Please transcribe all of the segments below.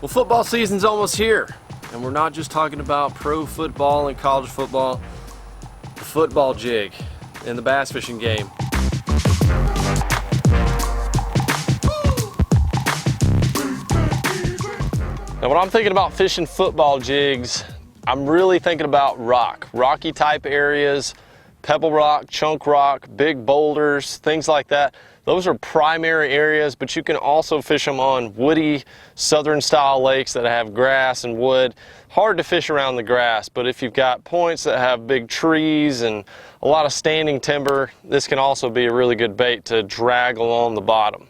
Well, football season's almost here, and we're not just talking about pro football and college football, the football jig and the bass fishing game. Now, when I'm thinking about fishing football jigs, I'm really thinking about rocky type areas, pebble rock, chunk rock, big boulders, things like that. Those are primary areas, but you can also fish them on woody southern style lakes that have grass and wood. Hard to fish around the grass, but if you've got points that have big trees and a lot of standing timber, this can also be a really good bait to drag along the bottom.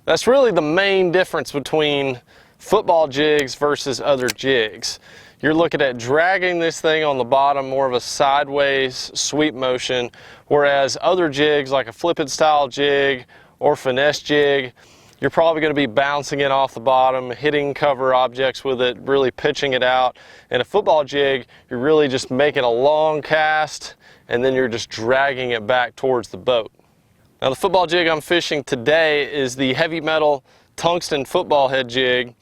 That's really the main difference between football jigs versus other jigs. You're looking at dragging this thing on the bottom, more of a sideways sweep motion, whereas other jigs like a flipped style jig or finesse jig, you're probably going to be bouncing it off the bottom, hitting cover objects with it, really pitching it out. And a football jig, you're really just making a long cast and then you're just dragging it back towards the boat. Now, the football jig I'm fishing today is the heavy metal tungsten football head jig.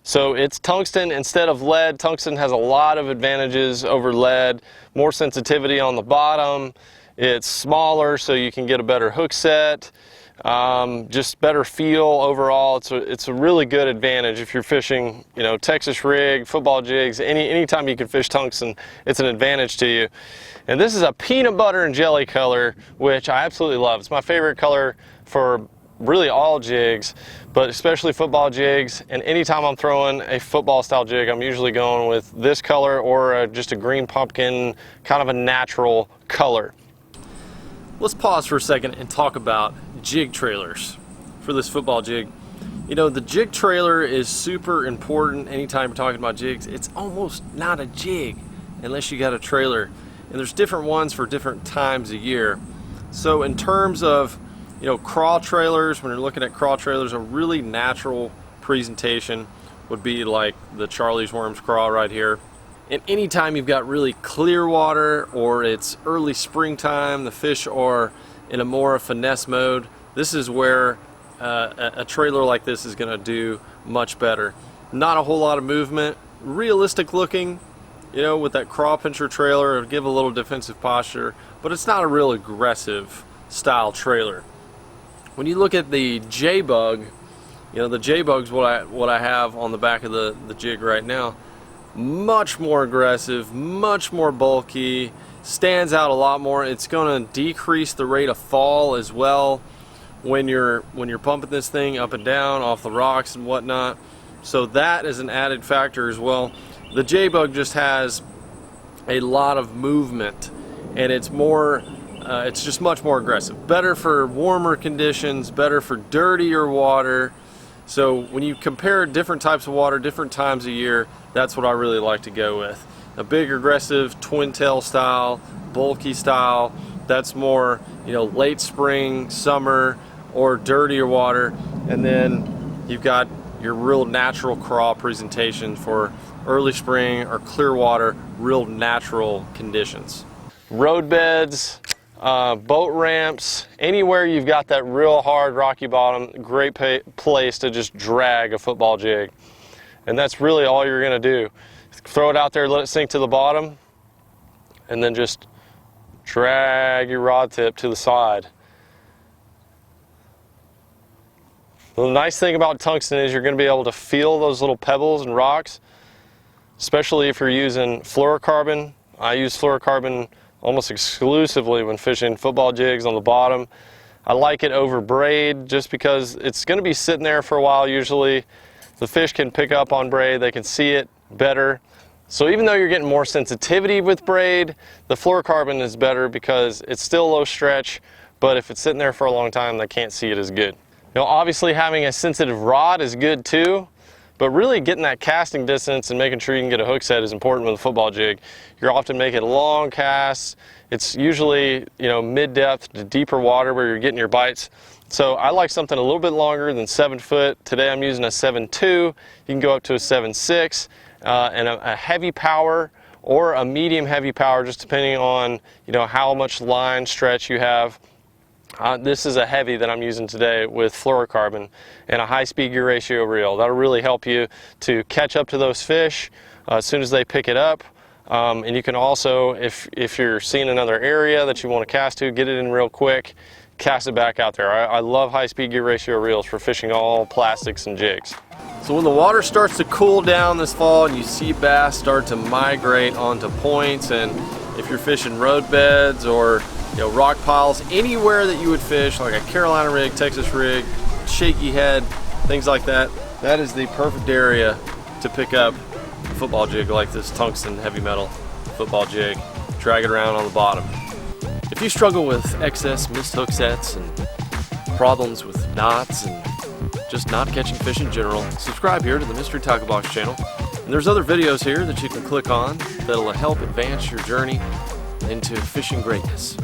So it's tungsten instead of lead. Tungsten has a lot of advantages over lead. More sensitivity on the bottom. It's smaller, so you can get a better hook set. Just better feel overall. It's a really good advantage if you're fishing, you know, Texas rig, football jigs. Anytime you can fish tungsten, it's an advantage to you. And this is a peanut butter and jelly color, which I absolutely love. It's my favorite color for really all jigs, but especially football jigs. And anytime I'm throwing a football style jig, I'm usually going with this color or just a green pumpkin, kind of a natural color. Let's pause for a second and talk about jig trailers for this football jig. You know, the jig trailer is super important anytime you're talking about jigs. It's almost not a jig unless you got a trailer. And there's different ones for different times of year. So in terms of, you know, crawl trailers, when you're looking at crawl trailers, a really natural presentation would be like the Charlie's Worms crawl right here. And anytime you've got really clear water or it's early springtime, the fish are in a more finesse mode, this is where a trailer like this is going to do much better. Not a whole lot of movement, realistic looking, you know, with that craw pincher trailer, it'll give a little defensive posture, but it's not a real aggressive style trailer. When you look at the J-Bug, you know, the J-Bug's what I have on the back of the jig right now. Much more aggressive, much more bulky, stands out a lot more. It's going to decrease the rate of fall as well when you're pumping this thing up and down off the rocks and whatnot. So that is an added factor as well. The J-Bug just has a lot of movement, and it's just much more aggressive. Better for warmer conditions, better for dirtier water. So when you compare different types of water, different times of year, that's what I really like to go with. A big aggressive twin tail style, bulky style, that's more, you know, late spring, summer, or dirtier water. And then you've got your real natural crawl presentation for early spring or clear water, real natural conditions. Road beds, boat ramps, anywhere you've got that real hard rocky bottom, great place to just drag a football jig. And that's really all you're going to do. Throw it out there, let it sink to the bottom, and then just drag your rod tip to the side. The nice thing about tungsten is you're going to be able to feel those little pebbles and rocks, especially if you're using fluorocarbon. I use fluorocarbon almost exclusively when fishing football jigs on the bottom. I like it over braid just because it's going to be sitting there for a while usually. The fish can pick up on braid, they can see it better. So even though you're getting more sensitivity with braid, the fluorocarbon is better because it's still low stretch, but if it's sitting there for a long time, they can't see it as good. You know, obviously having a sensitive rod is good too, but really getting that casting distance and making sure you can get a hook set is important with a football jig. You're often making long casts. It's usually, you know, mid-depth to deeper water where you're getting your bites. So I like something a little bit longer than 7 foot. Today I'm using a 7.2. You can go up to a 7.6 and a heavy power or a medium heavy power, just depending on, you know, how much line stretch you have. This is a heavy that I'm using today with fluorocarbon and a high-speed gear ratio reel. That'll really help you to catch up to those fish as soon as they pick it up. And you can also, if you're seeing another area that you want to cast to, get it in real quick, cast it back out there. I love high-speed gear ratio reels for fishing all plastics and jigs. So when the water starts to cool down this fall and you see bass start to migrate onto points, and if you're fishing road beds or rock piles, anywhere that you would fish, like a Carolina rig, Texas rig, shaky head, things like that, that is the perfect area to pick up a football jig like this tungsten heavy metal football jig, drag it around on the bottom. If you struggle with excess missed hook sets and problems with knots and just not catching fish in general, subscribe here to the Mystery Tackle Box channel. And there's other videos here that you can click on that'll help advance your journey into fishing greatness.